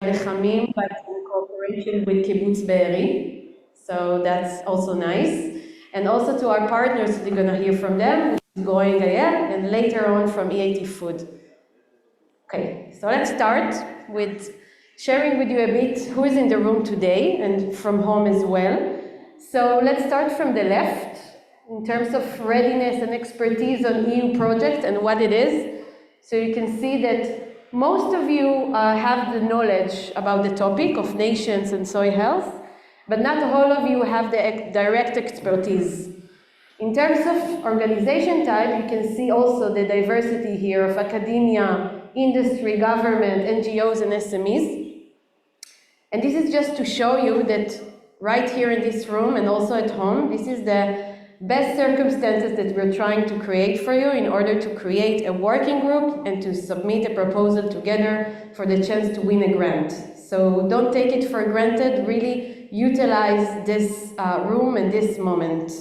Lechamim, but in cooperation with Kibbutz Be'eri. So that's also nice. And also to our partners, you're going to hear from them, which is going ahead, and later on from EAT Food. Okay, so let's start with sharing with you a bit who is in the room today and from home as well. So let's start from the left in terms of readiness and expertise on EU projects and what it is. So you can see that most of you have the knowledge about the topic of nations and soil health, but not all of you have the direct expertise. In terms of organization type, you can see also the diversity here of academia, industry, government, NGOs, and SMEs. And this is just to show you that right here in this room and also at home, this is the best circumstances that we're trying to create for you in order to create a working group and to submit a proposal together for the chance to win a grant. So don't take it for granted, really utilize this room and this moment.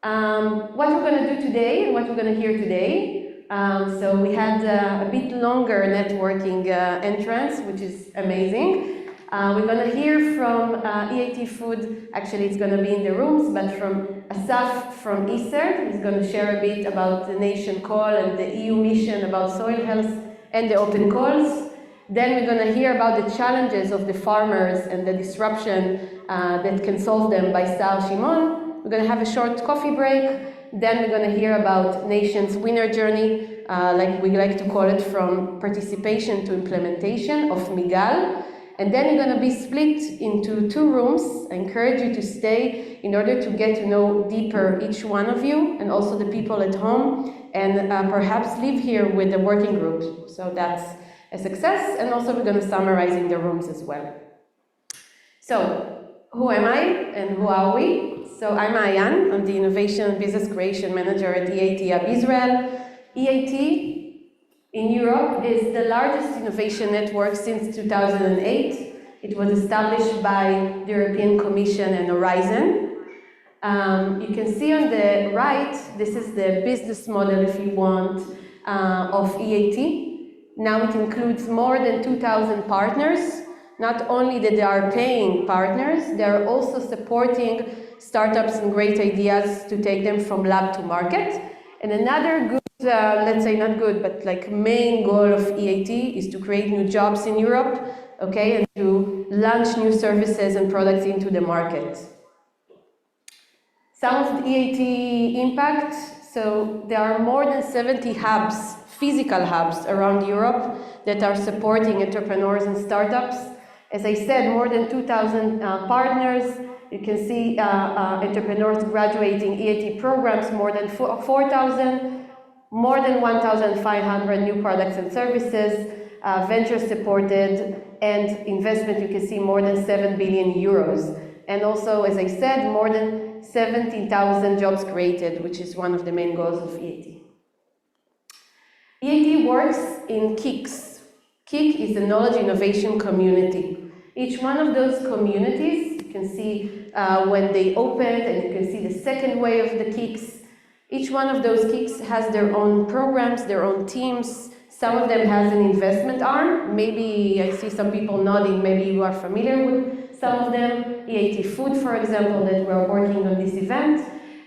What we're going to do today and what we're going to hear today. So we had a bit longer networking entrance, which is amazing. We're going to hear from EAT Food, actually it's going to be in the rooms, but from Asaf from ISER. He's going to share a bit about the nation call and the EU mission about soil health and the open calls. Then we're going to hear about the challenges of the farmers and the disruption that can solve them by Sar Shimon. We're going to have a short coffee break. Then we're going to hear about Nation's winner journey, like we like to call it, from participation to implementation of Migal. And then you're going to be split into two rooms. I encourage you to stay in order to get to know deeper each one of you and also the people at home, and perhaps live here with the working group. So that's a success. And also we're going to summarize in the rooms as well. So who am I and who are we? So I'm Ayan. I'm the Innovation and Business Creation Manager at EAT Hub Israel. EAT in Europe is the largest innovation network since 2008. It was established by the European Commission and Horizon. You can see on the right, this is the business model, if you want, of EAT. Now it includes more than 2,000 partners. Not only that they are paying partners, they are also supporting startups and great ideas to take them from lab to market. And another good, let's say not good, but like main goal of EAT is to create new jobs in Europe, okay, and to launch new services and products into the market. Some of the EAT impact, so there are more than 70 hubs, physical hubs around Europe that are supporting entrepreneurs and startups. As I said, more than 2,000 partners. You can see entrepreneurs graduating EAT programs, more than 4,000, more than 1,500 new products and services, venture supported, and investment, you can see more than 7 billion euros. And also, as I said, more than 17,000 jobs created, which is one of the main goals of EAT. EAT works in KICs. KIC is a knowledge innovation community. Each one of those communities, you can see when they opened, and you can see the second wave of the KICs. Each one of those KICs has their own programs, their own teams. Some of them has an investment arm. Maybe I see some people nodding, maybe you are familiar with some of them. EAT Food, for example, that we're working on this event.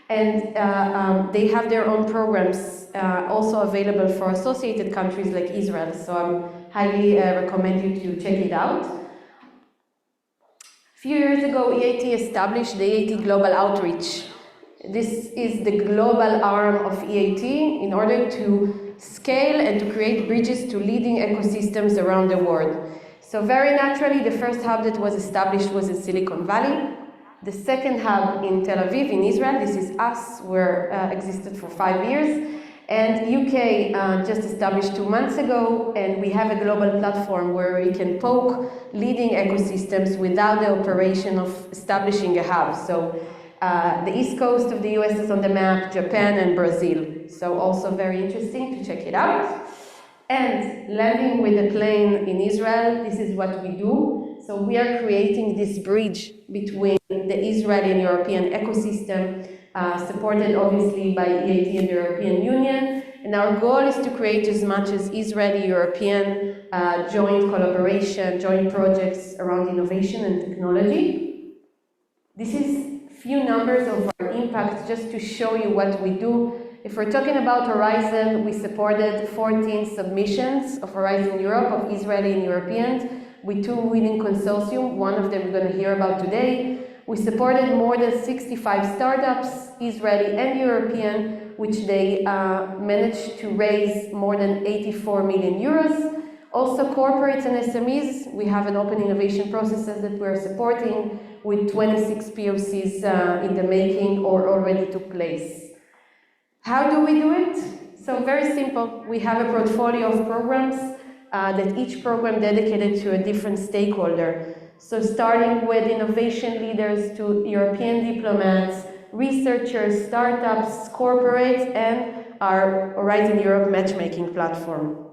And they have their own programs also available for associated countries like Israel. So I highly recommend you to check it out. A few years ago, EAT established the EAT Global Outreach. This is the global arm of EAT in order to scale and to create bridges to leading ecosystems around the world. So very naturally, the first hub that was established was in Silicon Valley. The second hub in Tel Aviv, in Israel, this is us, we're existed for 5 years. And UK just established 2 months ago, and we have a global platform where we can poke leading ecosystems without the operation of establishing a hub. So the east coast of the US is on the map, Japan and Brazil. So also very interesting to check it out. And landing with a plane in Israel, this is what we do. So we are creating this bridge between the Israeli and European ecosystem, supported obviously by EAT and the European Union. And our goal is to create as much as Israeli, European joint collaboration, joint projects around innovation and technology. This is few numbers of our impact just to show you what we do. If we're talking about Horizon, we supported 14 submissions of Horizon Europe, of Israeli and Europeans, with 2 winning consortium. One of them we're going to hear about today. We supported more than 65 startups, Israeli and European, which they managed to raise more than 84 million euros. Also corporates and SMEs, we have an open innovation processes that we're supporting with 26 POCs in the making or already took place. How do we do it? So very simple. We have a portfolio of programs that each program dedicated to a different stakeholder. So starting with innovation leaders to European diplomats, researchers, startups, corporates, and our Horizon Europe matchmaking platform.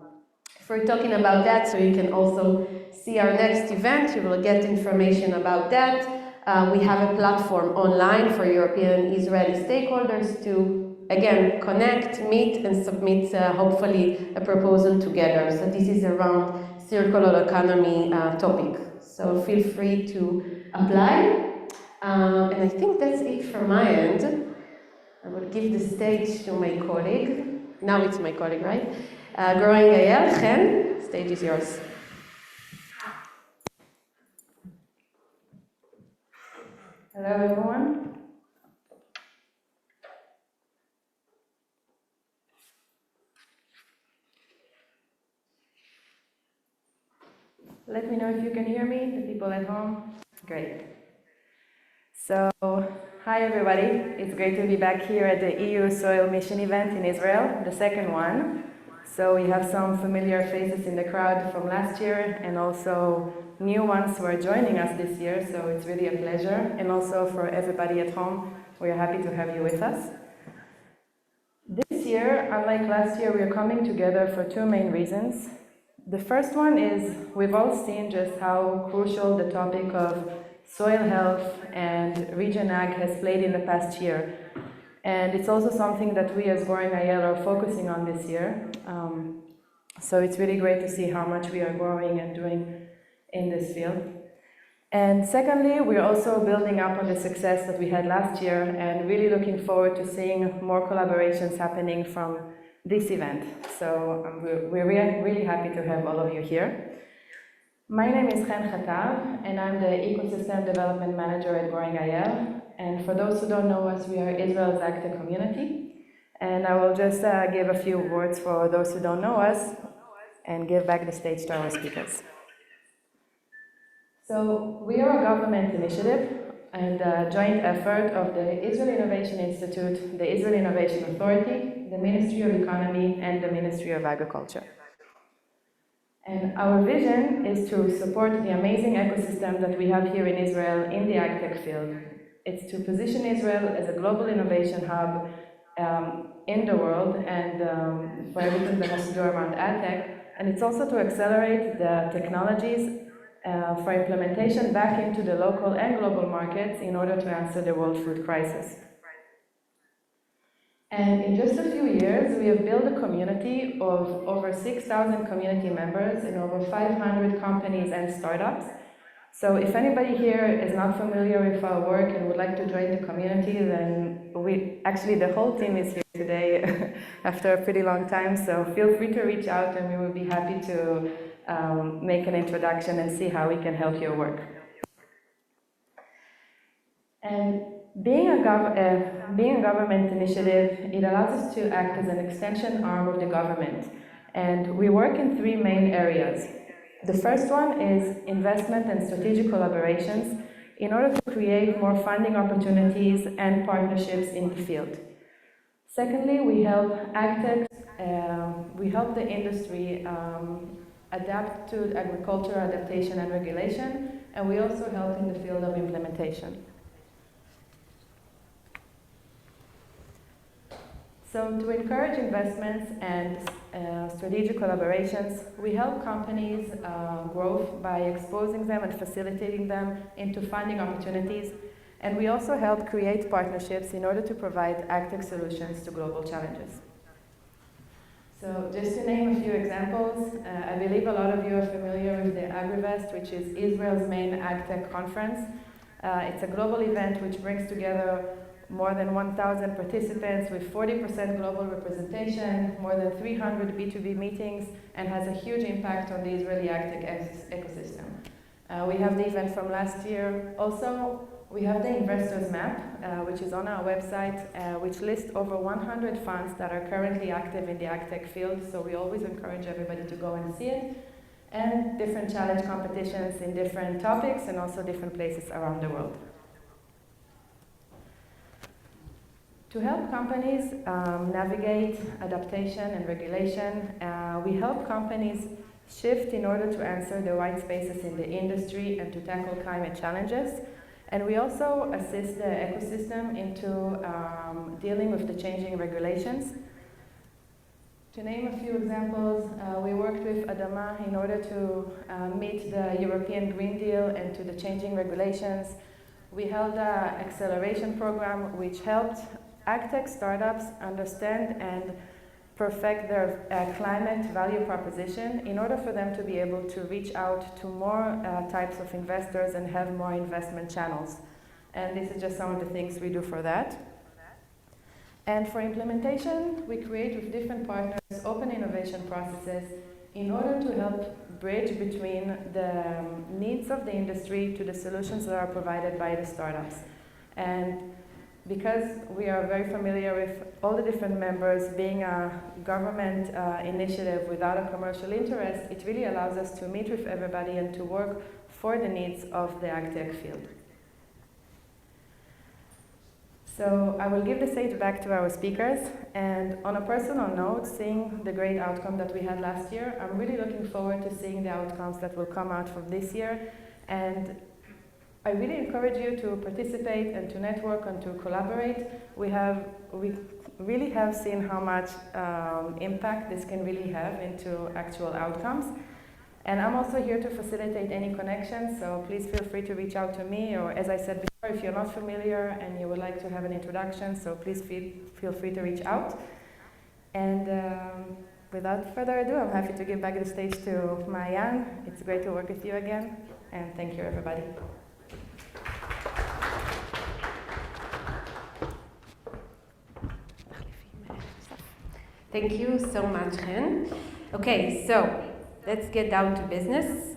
If we're talking about that, so you can also see our next event, you will get information about that. We have a platform online for European and Israeli stakeholders to, again, connect, meet, and submit, hopefully, a proposal together. So this is around circular economy topic. So feel free to apply. And I think that's it from my end. I will give the stage to my colleague. Now it's my colleague, right? Growing Ayel, Chen, stage is yours. Hello, everyone. Let me know if you can hear me, the people at home. Great. So, hi everybody. It's great to be back here at the EU Soil Mission event in Israel, the second one. So we have some familiar faces in the crowd from last year and also new ones who are joining us this year, so it's really a pleasure. And also for everybody at home, we are happy to have you with us. This year, unlike last year, we are coming together for 2 main reasons. The first one is we've all seen just how crucial the topic of soil health and region ag has played in the past year. And it's also something that we as Growing Ayel are focusing on this year. So it's really great to see how much we are growing and doing in this field. And secondly, we're also building up on the success that we had last year and really looking forward to seeing more collaborations happening from this event. So we're really happy to have all of you here. My name is Chen Khatav, and I'm the Ecosystem Development Manager at Growing Ayel. And for those who don't know us, we are Israel's AgTech community. And I will just give a few words for those who don't know us and give back the stage to our speakers. So we are a government initiative and a joint effort of the Israel Innovation Institute, the Israel Innovation Authority, the Ministry of Economy, and the Ministry of Agriculture. And our vision is to support the amazing ecosystem that we have here in Israel in the AgTech field. It's to position Israel as a global innovation hub in the world and for everything that has to do around AgTech. And it's also to accelerate the technologies for implementation back into the local and global markets in order to answer the world food crisis. And in just a few years, we have built a community of over 6,000 community members in over 500 companies and startups. So if anybody here is not familiar with our work and would like to join the community, then the whole team is here today after a pretty long time, so feel free to reach out and we will be happy to make an introduction and see how we can help your work. And being a government initiative, it allows us to act as an extension arm of the government. And we work in 3 main areas. The first one is investment and strategic collaborations in order to create more funding opportunities and partnerships in the field. Secondly, we help AgTech, we help the industry adapt to agricultural adaptation and regulation, and we also help in the field of implementation. So to encourage investments and strategic collaborations, we help companies grow by exposing them and facilitating them into funding opportunities, and we also help create partnerships in order to provide AgTech solutions to global challenges. So just to name a few examples, I believe a lot of you are familiar with the AgriVest, which is Israel's main AgTech conference. It's a global event which brings together more than 1,000 participants with 40% global representation, more than 300 B2B meetings, and has a huge impact on the Israeli AgTech ecosystem. We have the event from last year. Also, we have the investors map, which is on our website, which lists over 100 funds that are currently active in the AgTech field, so we always encourage everybody to go and see it, and different challenge competitions in different topics and also different places around the world. To help companies navigate adaptation and regulation, we help companies shift in order to answer the white spaces in the industry and to tackle climate challenges. And we also assist the ecosystem into dealing with the changing regulations. To name a few examples, we worked with Adama in order to meet the European Green Deal and to the changing regulations. We held an acceleration program which helped AgTech startups understand and perfect their climate value proposition in order for them to be able to reach out to more types of investors and have more investment channels. And this is just some of the things we do for that. And for implementation, we create with different partners open innovation processes in order to help bridge between the needs of the industry to the solutions that are provided by the startups. And because we are very familiar with all the different members being a government initiative without a commercial interest, it really allows us to meet with everybody and to work for the needs of the AgTech field. So I will give the stage back to our speakers, and on a personal note, seeing the great outcome that we had last year, I'm really looking forward to seeing the outcomes that will come out from this year, and I really encourage you to participate and to network and to collaborate. We really have seen how much impact this can really have into actual outcomes. And I'm also here to facilitate any connections, so please feel free to reach out to me, or as I said before, if you're not familiar and you would like to have an introduction, so please feel free to reach out. And without further ado, I'm happy to give back the stage to Maayan. It's great to work with you again, and thank you, everybody. Thank you so much, Chen. Okay, so let's get down to business.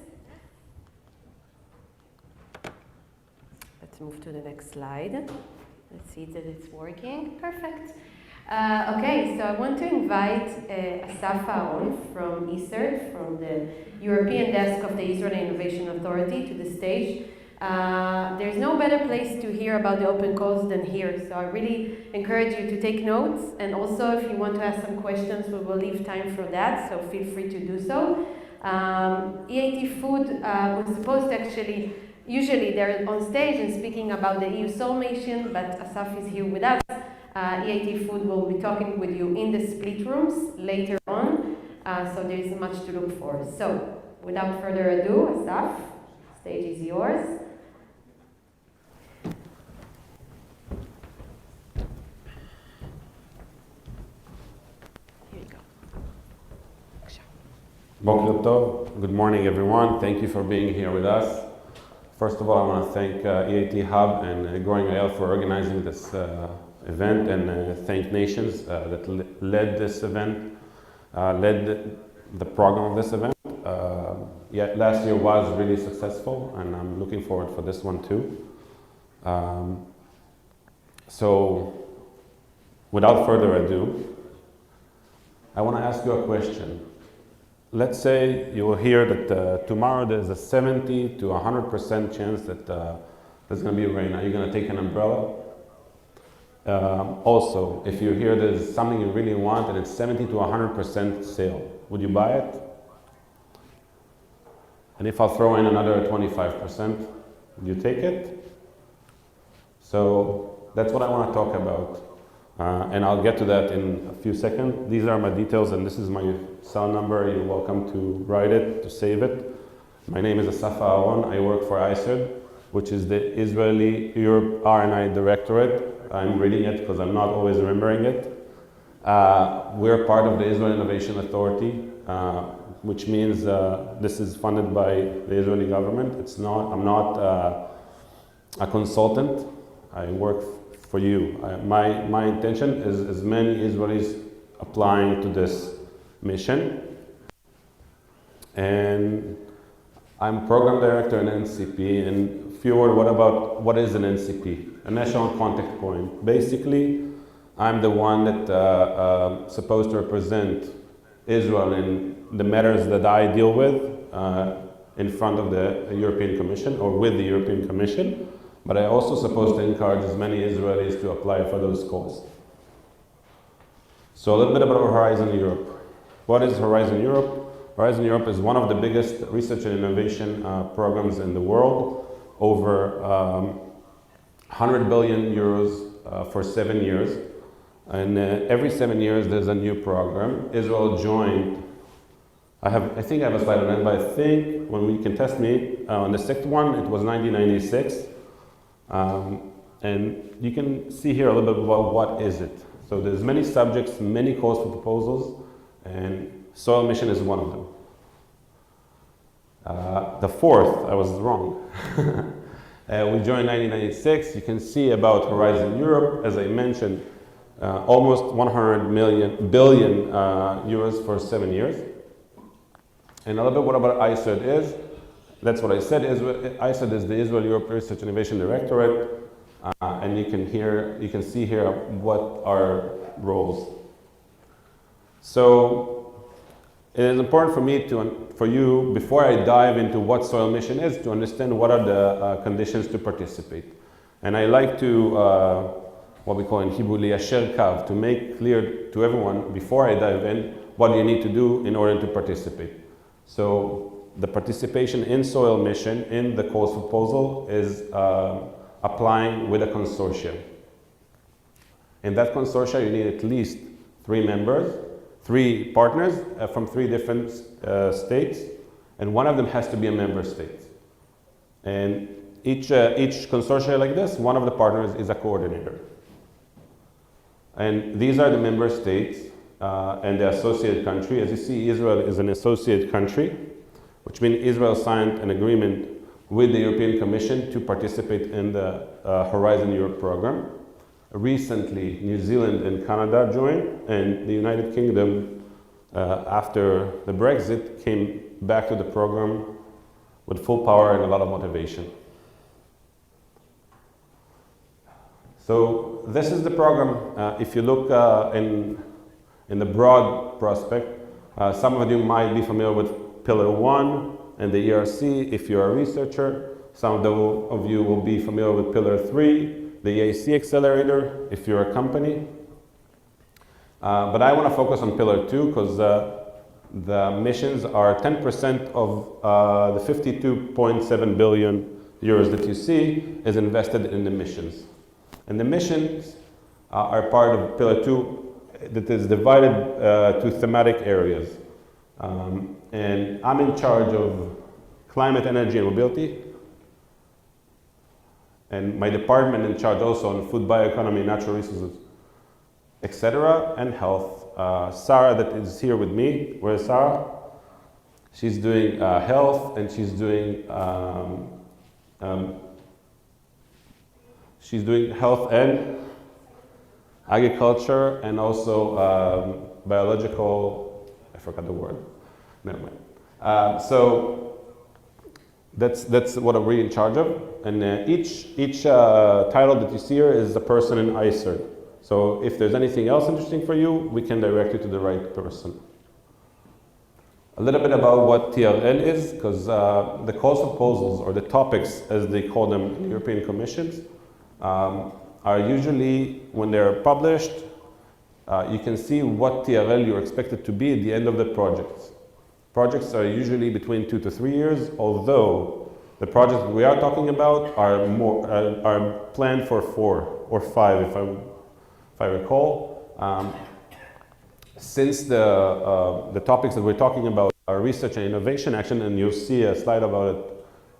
Let's move to the next slide. Let's see that it's working. Perfect. Okay, so I want to invite Asaf Aaron from ISERT, from the European desk of the Israel Innovation Authority, to the stage. There's no better place to hear about the open calls than here, so I really encourage you to take notes, and also if you want to ask some questions, we will leave time for that, so feel free to do so. EAT Food was supposed to actually, usually they're on stage and speaking about the EU Soul Mission, but Asaf is here with us. EAT Food will be talking with you in the split rooms later on, so there is much to look for. So, without further ado, Asaf, stage is yours. Boker Tov. Good morning, everyone. Thank you for being here with us. First of all, I want to thank EAT Hub and Growing IL for organizing this event, and thank Nations that led this event, led the program of this event. Last year was really successful, and I'm looking forward for this one too. So, without further ado, I want to ask you a question. Let's say you will hear that tomorrow there's a 70 to 100% chance that there's going to be rain. Are you going to take an umbrella? Also, if you hear there's something you really want and it's 70 to 100% sale, would you buy it? And if I'll throw in another 25%, would you take it? So that's what I want to talk about. And I'll get to that in a few seconds. These are my details, and this is my cell number. You're welcome to write it, to save it. My name is Asaf Aaron. I work for ISERT, which is the Israeli Europe R&I Directorate. I'm reading it because I'm not always remembering it. We're part of the Israel Innovation Authority, which means this is funded by the Israeli government. I'm not a consultant. I work for you. My intention is as many Israelis applying to this mission. And I'm program director in NCP. And a few words, what is an NCP? A National Contact Point. Basically, I'm the one that supposed to represent Israel in the matters that I deal with in front of the European Commission or with the European Commission. But I also supposed to encourage as many Israelis to apply for those calls. So a little bit about Horizon Europe. What is Horizon Europe? Horizon Europe is one of the biggest research and innovation programs in the world, over 100 billion euros for 7 years. And every 7 years there's a new program. Israel joined, I think I have a slide on it, but I think when we can test me, on the sixth one, it was 1996. And you can see here a little bit about what is it. So there's many subjects, many calls for proposals, and soil mission is one of them. The fourth, I was wrong. We joined 1996. You can see about Horizon Europe, as I mentioned, almost 100 billion euros for 7 years. And a little bit what about ISERD is. That's what I said. ISERD is the Israel-Europe Research Innovation Directorate. And you can see here what our roles. So it is important for you, before I dive into what soil mission is, to understand what are the conditions to participate. And I like to, what we call in Hebrew, liyasher kav, to make clear to everyone, before I dive in, what you need to do in order to participate. So the participation in soil mission, in the calls for proposal, is applying with a consortium. In that consortium, you need at least 3 members, 3 partners from 3 different states, and one of them has to be a member state. And each consortium like this, one of the partners is a coordinator. And these are the member states and the associate country. As you see, Israel is an associate country, which means Israel signed an agreement with the European Commission to participate in the Horizon Europe program. Recently, New Zealand and Canada joined, and the United Kingdom, after the Brexit, came back to the program with full power and a lot of motivation. So this is the program. If you look in the broad prospect, some of you might be familiar with Pillar 1 and the ERC if you're a researcher. Some of you will be familiar with Pillar 3, the EAC Accelerator, if you're a company. But I want to focus on Pillar 2 because the missions are 10% of the 52.7 billion euros that you see is invested in the missions. And the missions are part of Pillar 2 that is divided to thematic areas. And I'm in charge of climate, energy, and mobility. And my department in charge also on food, bioeconomy, natural resources, etc., and health. Sarah, that is here with me. Where is Sarah? She's doing health, and she's doing health and agriculture, and also biological. I forgot the word. Never mind. So that's what we're in charge of. And each title that you see here is a person in ISERD. So if there's anything else interesting for you, we can direct you to the right person. A little bit about what TRL is, because the calls for proposals, or the topics as they call them in the European Commissions, are usually, when they're published, you can see what TRL you're expected to be at the end of the projects. Projects are usually between 2 to 3 years, although the projects we are talking about are planned for 4 or 5, if I recall. Since the topics that we're talking about are research and innovation action, and you'll see a slide about it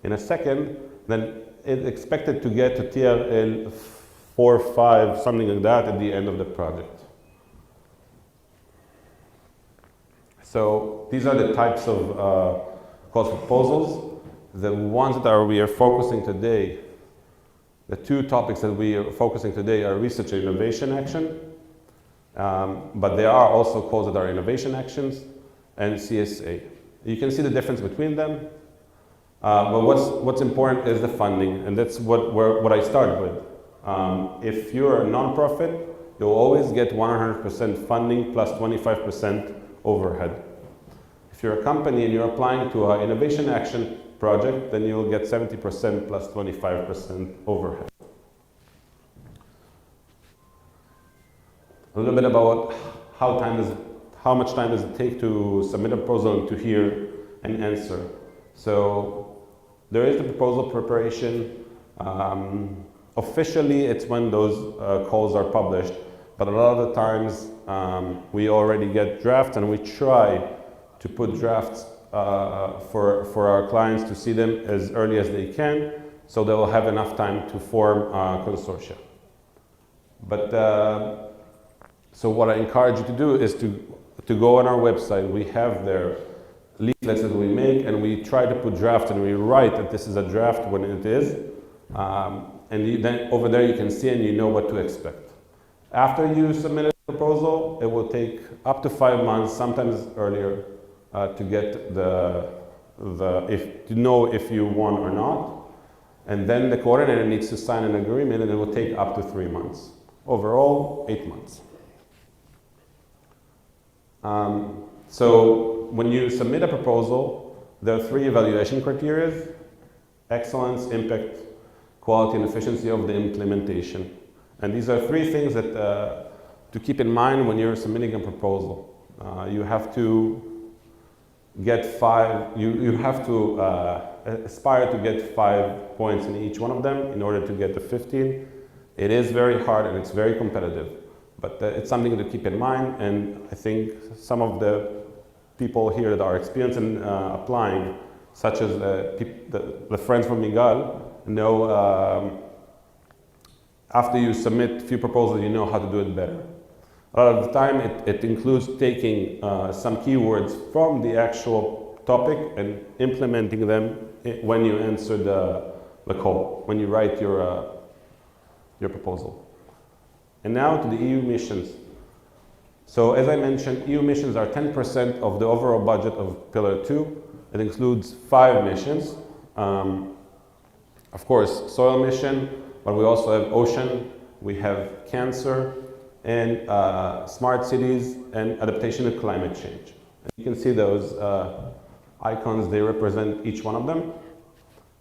in a second, then it's expected to get to TRL 4, 5, something like that at the end of the project. So these are the types of calls for proposals. The ones that we are focusing today, the two topics that we are focusing today are research and innovation action, but there are also calls that are innovation actions and CSA. You can see the difference between them, but what's important is the funding, and that's what I started with. If you're a nonprofit, you'll always get 100% funding plus 25% overhead. If you're a company and you're applying to an innovation action project, then you'll get 70% plus 25% overhead. A little bit about how much time does it take to submit a proposal and to hear an answer. So there is the proposal preparation. Officially, it's when those calls are published, but a lot of the times we already get drafts, and we try to put drafts for our clients to see them as early as they can, so they will have enough time to form a consortia. But so what I encourage you to do is to go on our website. We have their leaflets that we make, and we try to put drafts, and we write that this is a draft when it is. And then over there you can see and you know what to expect. After you submit a proposal, it will take up to 5 months, sometimes earlier, to get to know if you won or not. And then the coordinator needs to sign an agreement, and it will take up to 3 months. Overall, 8 months. So when you submit a proposal, there are 3 evaluation criteria: excellence, impact, quality, and efficiency of the implementation. And these are 3 things that to keep in mind when you're submitting a proposal. You have to get 5, you have to aspire to get 5 points in each one of them in order to get the 15. It is very hard and it's very competitive, but it's something to keep in mind, and I think some of the people here that are experienced in applying, such as the friends from Migal, know after you submit a few proposals, you know how to do it better. A lot of the time it includes taking some keywords from the actual topic and implementing them when you answer the call, when you write your proposal. And now to the EU missions. So as I mentioned, EU missions are 10% of the overall budget of Pillar 2. It includes 5 missions. Of course, soil mission, but we also have ocean, we have cancer, and smart cities, and adaptation to climate change. And you can see those icons, they represent each one of them.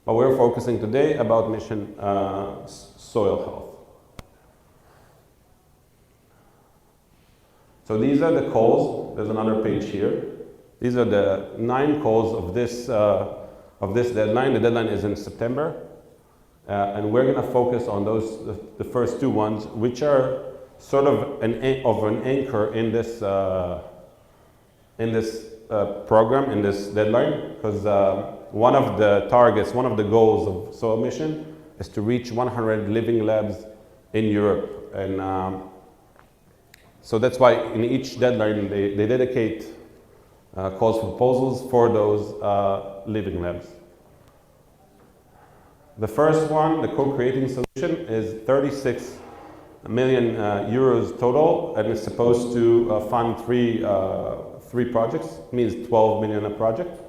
But we're focusing today about mission soil health. So these are the calls. There's another page here. These are the 9 calls of this deadline. The deadline is in September. And we're going to focus on those, the first 2 ones, which are sort of an anchor in this program, in this deadline, because one of the targets, one of the goals of soil mission is to reach 100 living labs in Europe. And so that's why in each deadline they dedicate calls for proposals for those living labs. The first one, the co-creating solution, is 36 million euros total, and it's supposed to fund three projects. It means 12 million a project.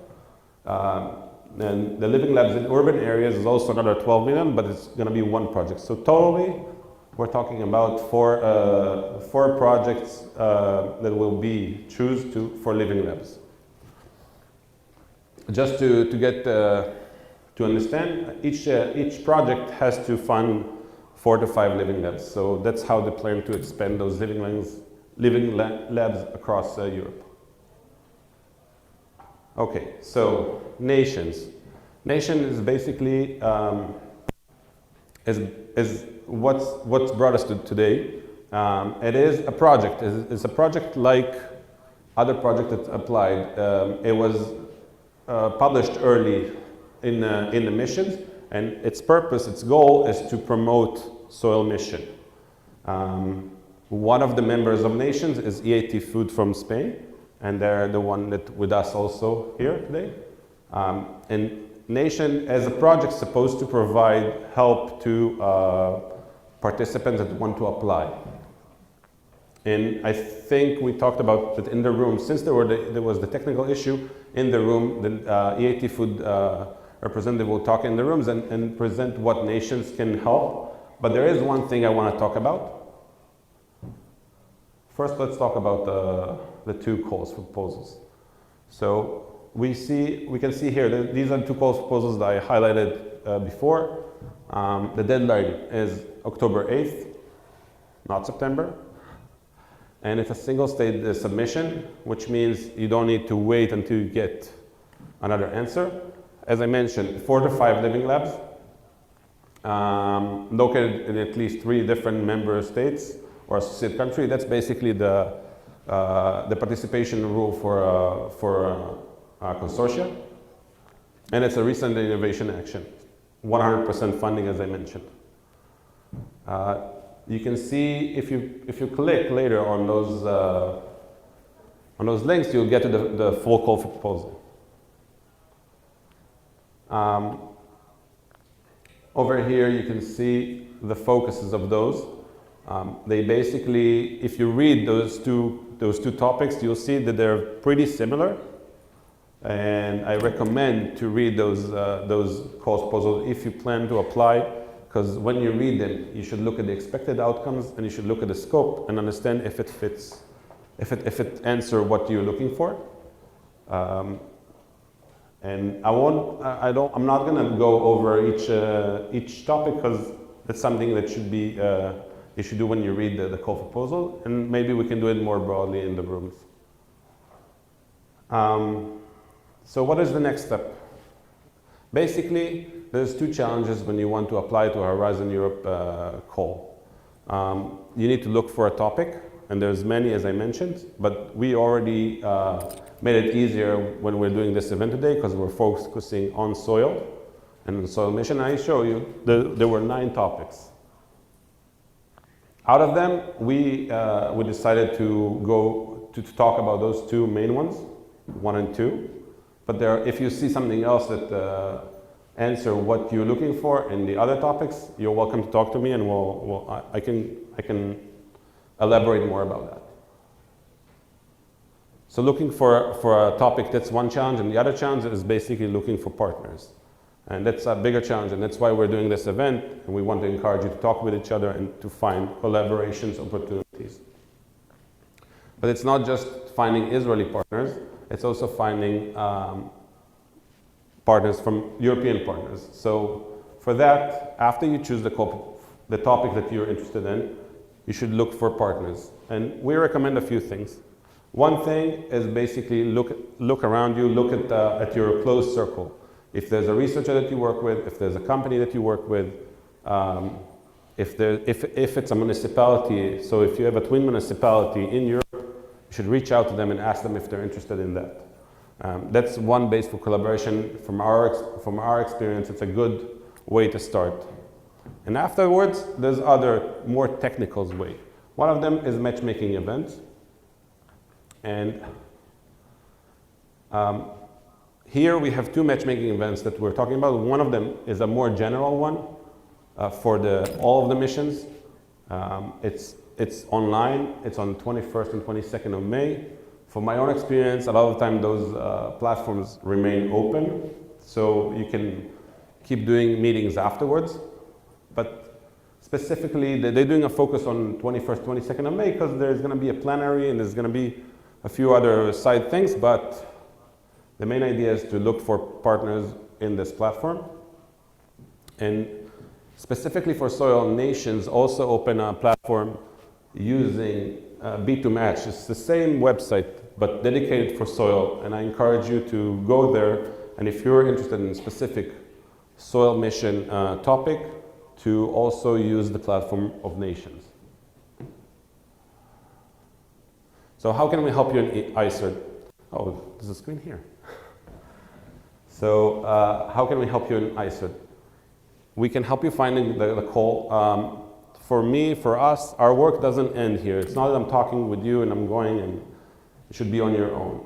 And the living labs in urban areas is also another 12 million, but it's going to be 1 project. So totally, we're talking about four projects that will be chosen for living labs. Just to get to understand, each project has to fund 4 to 5 living labs. So that's how they plan to expand those living labs across Europe. Okay, so nations. Nation is basically is what's brought us to today. It is a project. It's a project like other projects that applied. It was published early in the missions, and its purpose, its goal, is to promote soil mission. One of the members of nations is EAT Food from Spain, and they're the one that with us also here today. And Nation, as a project, is supposed to provide help to participants that want to apply. And I think we talked about that in the room, since there was the technical issue in the room, the EAT Food representative will talk in the rooms and present what nations can help. But there is one thing I want to talk about. First, let's talk about the two calls for proposals. So we can see here that these are two calls for proposals that I highlighted before. The deadline is October 8th, not September. And it's a single state submission, which means you don't need to wait until you get another answer. As I mentioned, 4 to 5 living labs, located in at least 3 different member states or associate country. That's basically the participation rule for consortia. And it's a recent innovation action, 100% funding, as I mentioned. You can see if you click later on those links, you'll get to the full call for proposal. Over here, you can see the focuses of those. They basically, if you read those two topics, you'll see that they're pretty similar. And I recommend to read those call proposals if you plan to apply. Because when you read them, you should look at the expected outcomes and you should look at the scope and understand if it fits, if it answers what you're looking for. And I'm not going to go over each topic because it's something that should be you should do when you read the call for proposal, and maybe we can do it more broadly in the rooms. So what is the next step? Basically, there's 2 challenges when you want to apply to a Horizon Europe call. You need to look for a topic, and there's many, as I mentioned, but we already made it easier when we're doing this event today because we're focusing on soil and on soil mission. I show you there were 9 topics. Out of them, we decided to talk about those 2 main ones, 1 and 2. But if you see something else that answer what you're looking for in the other topics, you're welcome to talk to me, and I can elaborate more about that. So looking for a topic, that's one challenge, and the other challenge is basically looking for partners. And that's a bigger challenge, and that's why we're doing this event, and we want to encourage you to talk with each other and to find collaborations, opportunities. But it's not just finding Israeli partners, it's also finding partners from European partners. So for that, after you choose the topic that you're interested in, you should look for partners. And we recommend a few things. One thing is basically look around you, look at your close circle. If there's a researcher that you work with, if there's a company that you work with, if it's a municipality, so if you have a twin municipality in Europe, you should reach out to them and ask them if they're interested in that. That's one base for collaboration. From our experience, it's a good way to start. And afterwards, there's other more technical ways. One of them is matchmaking events. And here we have 2 matchmaking events that we're talking about. One of them is a more general one for all of the missions. It's online. It's on 21st and 22nd of May. From my own experience, a lot of the time those platforms remain open, so you can keep doing meetings afterwards. But specifically, they're doing a focus on 21st, 22nd of May because there's going to be a plenary and there's going to be a few other side things, but the main idea is to look for partners in this platform. And specifically for soil, nations also open a platform using B2Match. It's the same website, but dedicated for soil. And I encourage you to go there. And if you're interested in a specific soil mission topic, to also use the platform of nations. So how can we help you in ICERT? Oh, there's a screen here. So how can we help you in ICERT? We can help you finding the call. For me, for us, our work doesn't end here. It's not that I'm talking with you and I'm going It should be on your own.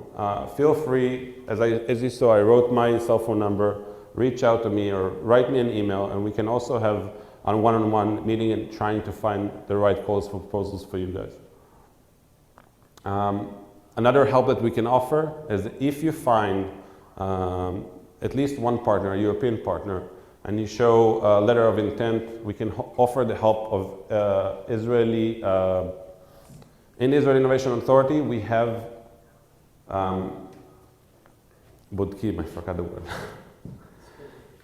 Feel free, as you saw, I wrote my cell phone number, reach out to me or write me an email, and we can also have a one-on-one meeting and trying to find the right calls for proposals for you guys. Another help that we can offer is if you find at least one partner, a European partner, and you show a letter of intent, we can offer the help of in the Israel Innovation Authority, we have Budkim, I forgot the word.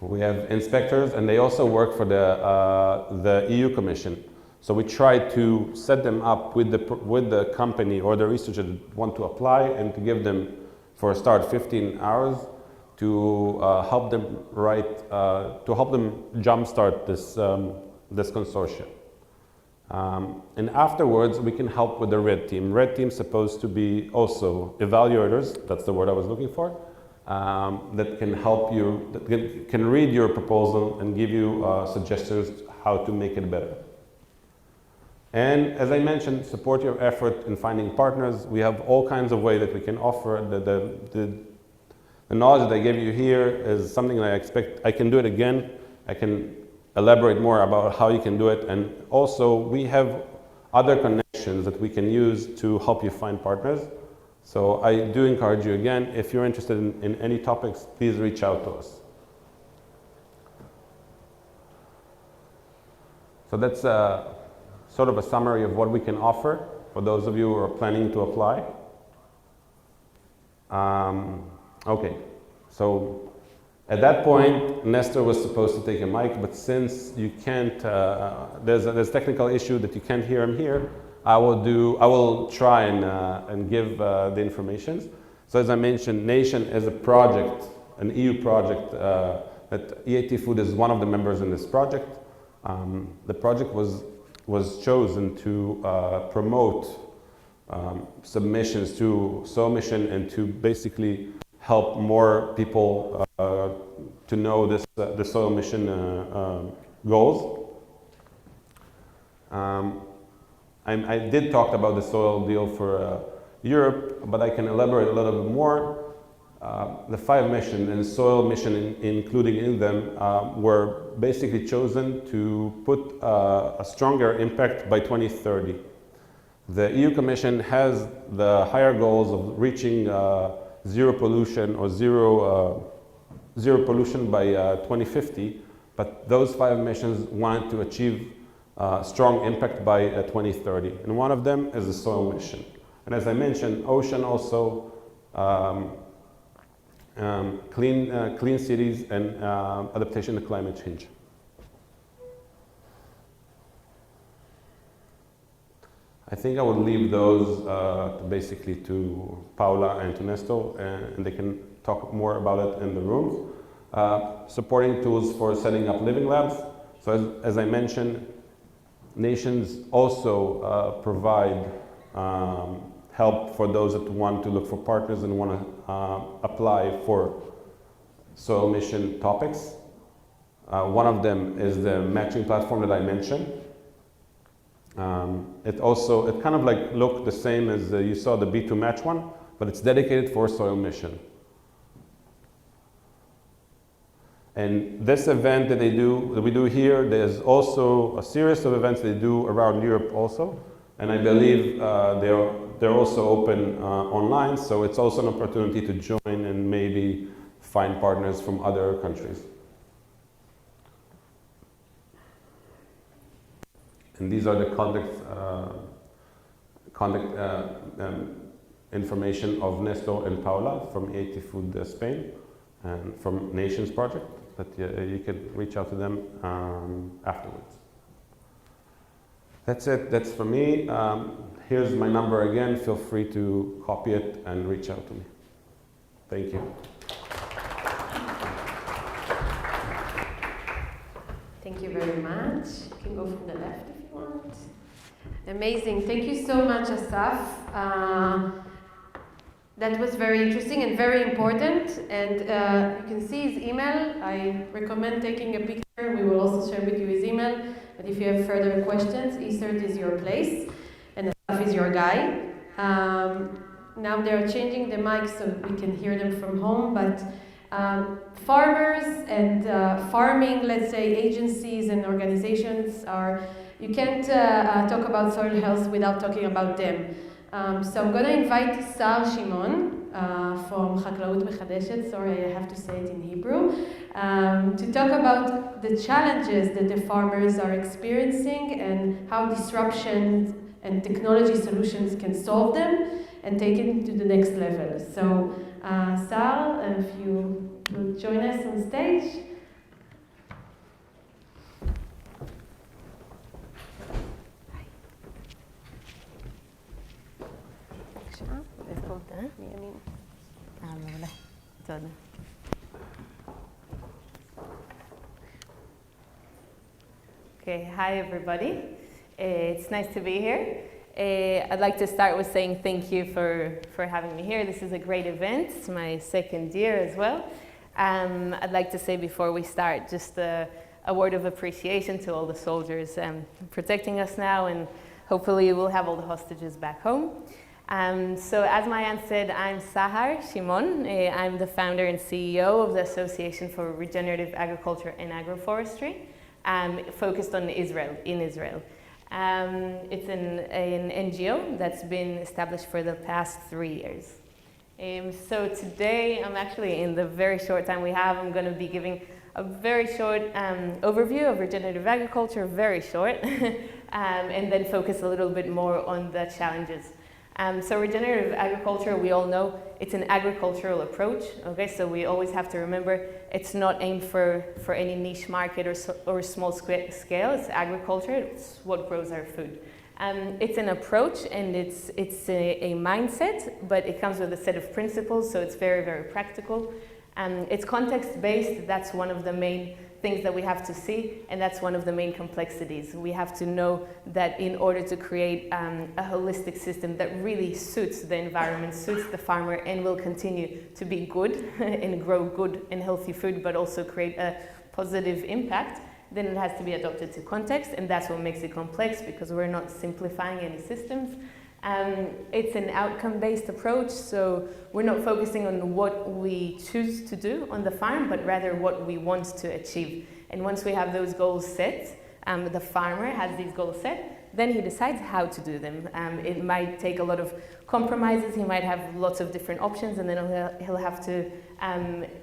We have inspectors, and they also work for the EU Commission. So we try to set them up with the company or the researcher that want to apply, and to give them, for a start, 15 hours to help them jumpstart this consortium. And afterwards, we can help with the red team. Red team is supposed to be also evaluators, that's the word I was looking for, that can help you, that can read your proposal and give you suggestions how to make it better. And as I mentioned, support your effort in finding partners. We have all kinds of ways that we can offer. The knowledge that I gave you here is something that I expect I can do it again. I can elaborate more about how you can do it. And also, we have other connections that we can use to help you find partners. So I do encourage you again, if you're interested in any topics, please reach out to us. So that's sort of a summary of what we can offer for those of you who are planning to apply. Okay, so at that point, Nestor was supposed to take a mic, but since you can't, there's a technical issue that you can't hear him here, I will try and give the information. So as I mentioned, Nation is a project, an EU project, that EIT Food is one of the members in this project. The project was chosen to promote submissions to Soil Mission and to basically help more people to know the Soil Mission goals. I did talk about the soil deal for Europe, but I can elaborate a little bit more. The 5 missions and Soil Mission including in them were basically chosen to put a stronger impact by 2030. The EU Commission has the higher goals of reaching zero pollution or zero pollution by 2050, but those 5 missions want to achieve strong impact by 2030. And one of them is the Soil Mission. And as I mentioned, Ocean also, clean cities and adaptation to climate change. I think I would leave those basically to Paula and to Nestor, and they can talk more about it in the rooms. Supporting tools for setting up living labs. So as I mentioned, nations also provide help for those that want to look for partners and want to apply for Soil Mission topics. One of them is the matching platform that I mentioned. It kind of like looked the same as you saw the B2 Match one, but it's dedicated for Soil Mission. And this event that we do here, there's also a series of events they do around Europe also. And I believe they're also open online, so it's also an opportunity to join and maybe find partners from other countries. And these are the contact information of Nestor and Paula from EIT Food Spain and from Nations Project, that you can reach out to them afterwards. That's it, that's for me. Here's my number again, feel free to copy it and reach out to me. Thank you. Thank you very much. You can go from the left if you want. Amazing, thank you so much, Asaf. That was very interesting and very important. And you can see his email. I recommend taking a picture. We will also share with you his email. But if you have further questions, Isert is your place, and Asaf is your guy. now they're changing the mic so we can hear them from home, but farmers and farming, let's say, agencies and organizations are, you can't talk about soil health without talking about them. So I'm going to invite Sar Shimon from Chaklaut Mechadeshet, sorry I have to say it in Hebrew, to talk about the challenges that the farmers are experiencing and how disruptions and technology solutions can solve them and take it to the next level. So Sar, if you will join us on stage. Okay, hi everybody. It's nice to be here. I'd like to start with saying thank you for having me here. This is a great event. It's my second year as well. I'd like to say before we start just a word of appreciation to all the soldiers protecting us now, and hopefully we'll have all the hostages back home. So as Mayan said, I'm Sahar Shimon. I'm the founder and CEO of the Association for Regenerative Agriculture and Agroforestry, focused on Israel, in Israel. It's an NGO that's been established for the past 3 years. So today, I'm actually, in the very short time we have, I'm going to be giving a very short overview of regenerative agriculture, very short, and then focus a little bit more on the challenges. So regenerative agriculture, we all know, it's an agricultural approach, okay? So we always have to remember it's not aimed for any niche market or small scale. It's agriculture, it's what grows our food. It's an approach and it's a mindset, but it comes with a set of principles, so it's very, very practical. It's context-based. That's one of the main things that we have to see, and that's one of the main complexities. We have to know that in order to create a holistic system that really suits the environment, suits the farmer, and will continue to be good and grow good and healthy food, but also create a positive impact, then it has to be adopted to context, and that's what makes it complex, because we're not simplifying any systems. It's an outcome-based approach, so we're not focusing on what we choose to do on the farm, but rather what we want to achieve. And once we have those goals set, the farmer has these goals set, then he decides how to do them. It might take a lot of compromises, he might have lots of different options, and then he'll have to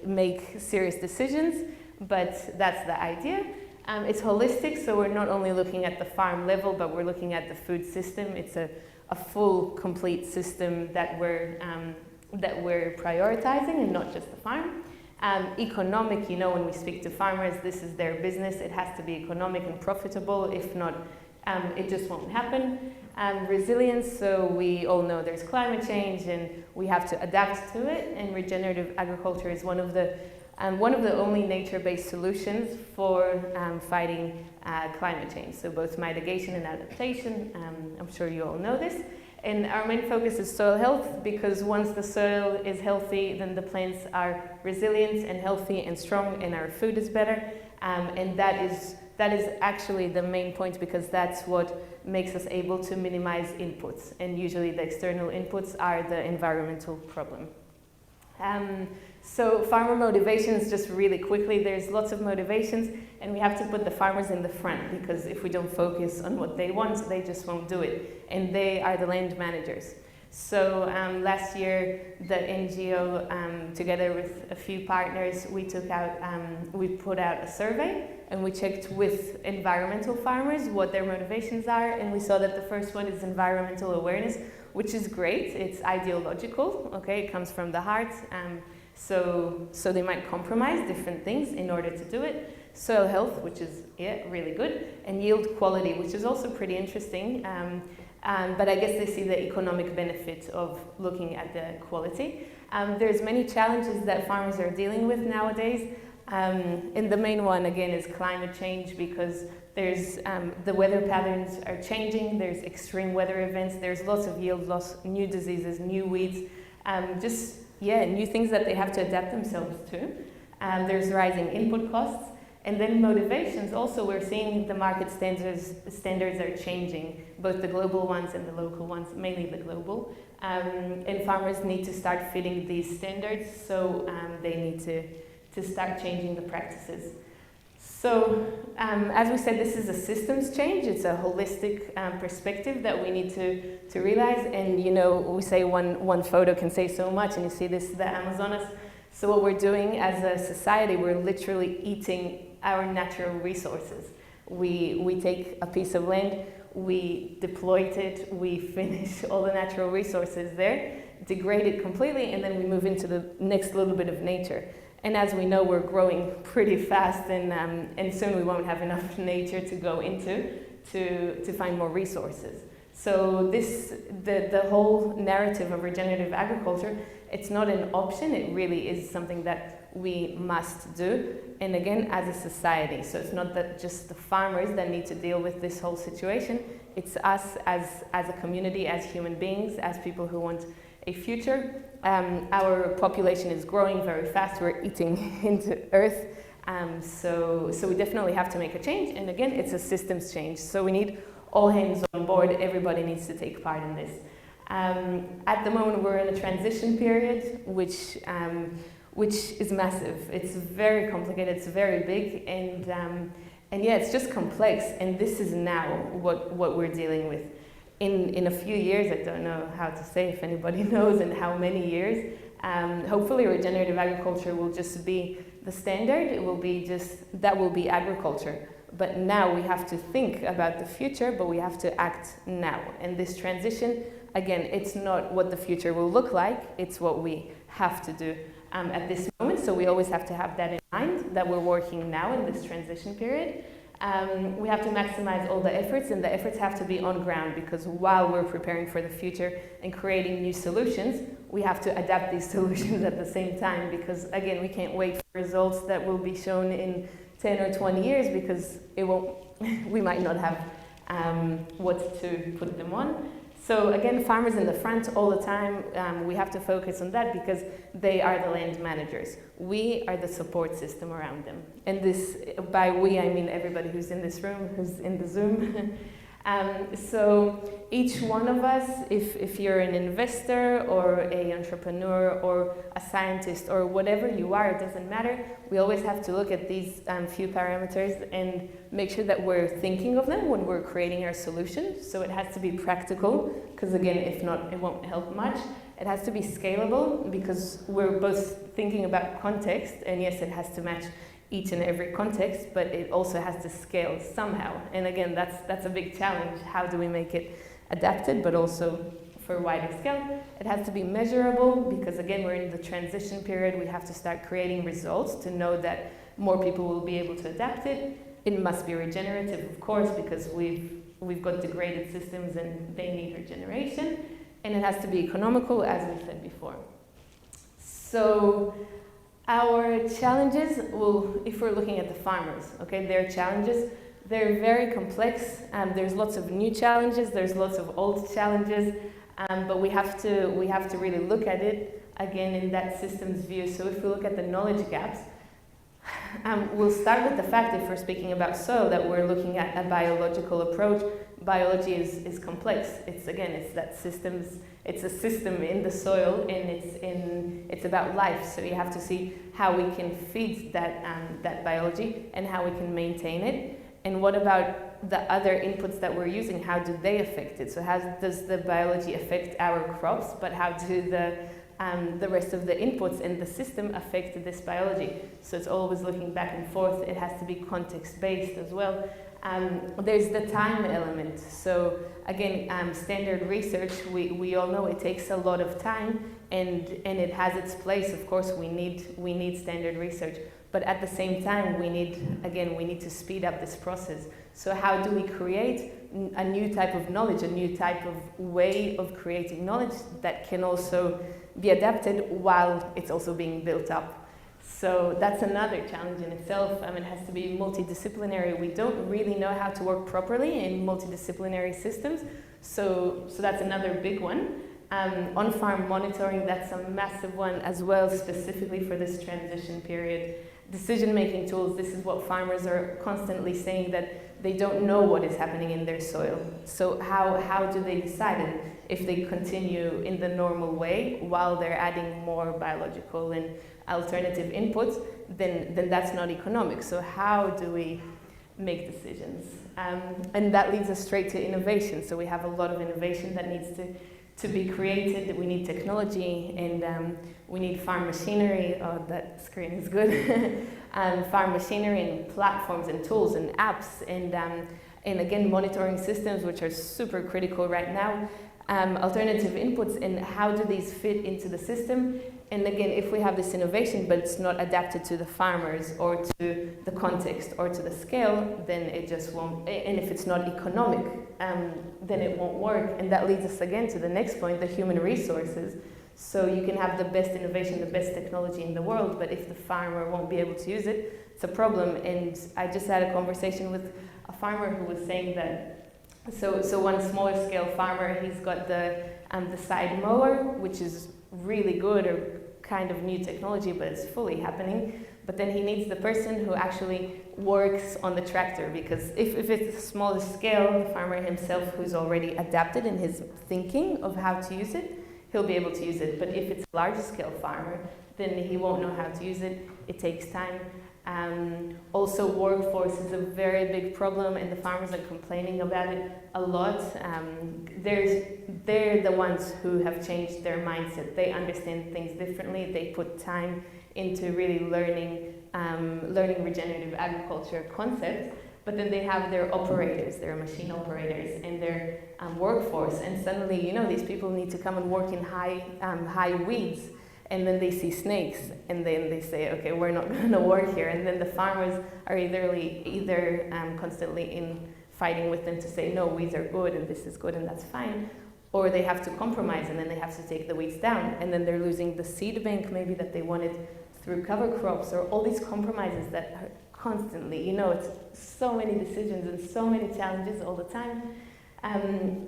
make serious decisions, but that's the idea. It's holistic, so we're not only looking at the farm level, but we're looking at the food system. It's a full, complete system that we're prioritizing, and not just the farm. Economic, when we speak to farmers, this is their business. It has to be economic and profitable. If not, it just won't happen. Resilience, so we all know there's climate change and we have to adapt to it, and regenerative agriculture is one of the only nature-based solutions for fighting climate change. So both mitigation and adaptation, I'm sure you all know this. And our main focus is soil health, because once the soil is healthy, then the plants are resilient and healthy and strong, and our food is better. And that is actually the main point, because that's what makes us able to minimize inputs. And usually the external inputs are the environmental problem. So farmer motivations, just really quickly, there's lots of motivations, and we have to put the farmers in the front, because if we don't focus on what they want, they just won't do it. And they are the land managers. So last year, the NGO, together with a few partners, we put out a survey, and we checked with environmental farmers what their motivations are, and we saw that the first one is environmental awareness, which is great. It's ideological, okay? It comes from the heart. So they might compromise different things in order to do it. Soil health, which is really good, and yield quality, which is also pretty interesting. But I guess they see the economic benefit of looking at the quality. There's many challenges that farmers are dealing with nowadays. And the main one, again, is climate change, because there's the weather patterns are changing. There's extreme weather events. There's lots of yield loss, new diseases, new weeds. New things that they have to adapt themselves to. There's rising input costs, And then motivations, also we're seeing the market standards are changing, both the global ones and the local ones, mainly the global. And farmers need to start fitting these standards, so they need to start changing the practices. So, as we said, this is a systems change. It's a holistic perspective that we need to realize. And you know, we say one photo can say so much, and you see this, the Amazonas. So what we're doing as a society, we're literally eating our natural resources. We take a piece of land, we deploy it, we finish all the natural resources there, degrade it completely, and then we move into the next little bit of nature. And as we know, we're growing pretty fast, and soon we won't have enough nature to go into to find more resources. So the whole narrative of regenerative agriculture, it's not an option, it really is something that we must do, and again, as a society. So it's not that just the farmers that need to deal with this whole situation, it's us as a community, as human beings, as people who want a future. Our population is growing very fast, we're eating into earth, so we definitely have to make a change, and again, it's a systems change, so we need all hands on board, everybody needs to take part in this. At the moment, we're in a transition period, which is massive. It's very complicated, it's very big, and yeah, it's just complex, and this is now what we're dealing with. In a few years, I don't know how to say if anybody knows in how many years, hopefully regenerative agriculture will just be the standard, that will be agriculture. But now we have to think about the future, but we have to act now. And this transition, again, it's not what the future will look like, it's what we have to do at this moment. So we always have to have that in mind, that we're working now in this transition period. We have to maximize all the efforts, and the efforts have to be on ground, because while we're preparing for the future and creating new solutions, we have to adapt these solutions at the same time, because again, we can't wait for results that will be shown in 10 or 20 years, because we might not have what to put them on. So again, farmers in the front all the time, we have to focus on that, because they are the land managers. We are the support system around them. And this, by we, I mean everybody who's in this room, who's in the Zoom. So each one of us, if you're an investor or an entrepreneur or a scientist or whatever you are, it doesn't matter. We always have to look at these few parameters and make sure that we're thinking of them when we're creating our solution. So it has to be practical, because again, if not, it won't help much. It has to be scalable, because we're both thinking about context, and yes, it has to match each and every context, but it also has to scale somehow. And again, that's a big challenge. How do we make it adapted, but also for a wider scale? It has to be measurable, because again, we're in the transition period. We have to start creating results to know that more people will be able to adapt it. It must be regenerative, of course, because we've got degraded systems and they need regeneration. And it has to be economical, as we said before. So our challenges, well, if we're looking at the farmers, okay, their challenges, they're very complex. There's lots of new challenges, there's lots of old challenges, but we have to really look at it again in that systems view. So if we look at the knowledge gaps, we'll start with the fact, if we're speaking about soil, that we're looking at a biological approach. Biology is complex. It's that systems. It's a system in the soil, and it's about life. So you have to see how we can feed that biology and how we can maintain it. And what about the other inputs that we're using? How do they affect it? So how does the biology affect our crops? But how do the rest of the inputs in the system affect this biology? So it's always looking back and forth. It has to be context-based as well. There's the time element. So again, standard research, we all know it takes a lot of time, and it has its place. Of course, we need standard research, but at the same time, we need to speed up this process. So how do we create a new type of knowledge, a new type of way of creating knowledge that can also be adapted while it's also being built up? So that's another challenge in itself. It has to be multidisciplinary. We don't really know how to work properly in multidisciplinary systems, so that's another big one. On-farm monitoring, that's a massive one as well, specifically for this transition period. decision-making tools. This is what farmers are constantly saying, that they don't know what is happening in their soil. So how do they decide? And if they continue in the normal way while they're adding more biological and alternative inputs, then that's not economic. So how do we make decisions? And that leads us straight to innovation. So we have a lot of innovation that needs to be created. We need technology, and we need farm machinery. Oh, that screen is good. Farm machinery and platforms and tools and apps, and again, monitoring systems, which are super critical right now. Alternative inputs, and how do these fit into the system? And again, if we have this innovation, but it's not adapted to the farmers or to the context or to the scale, then it just won't, and if it's not economic, then it won't work. And that leads us again to the next point, the human resources. So you can have the best innovation, the best technology in the world, but if the farmer won't be able to use it, it's a problem. And I just had a conversation with a farmer who was saying that, so one smaller scale farmer, he's got the side mower, which is really good, or kind of new technology, but it's fully happening. But then he needs the person who actually works on the tractor, because if it's a smaller scale, the farmer himself who's already adapted in his thinking of how to use it, he'll be able to use it. But if it's a larger scale farmer, then he won't know how to use it. It takes time. Also, workforce is a very big problem, and the farmers are complaining about it a lot. They're the ones who have changed their mindset. They understand things differently. They put time into really learning regenerative agriculture concepts. But then they have their operators, their machine operators, and their workforce. And suddenly, these people need to come and work in high weeds. And then they see snakes, and then they say, okay, we're not going to work here. And then the farmers are either constantly in fighting with them to say, no, weeds are good, and this is good, and that's fine. Or they have to compromise, and then they have to take the weeds down. And then they're losing the seed bank, maybe, that they wanted through cover crops, or all these compromises that are constantly, it's so many decisions and so many challenges all the time.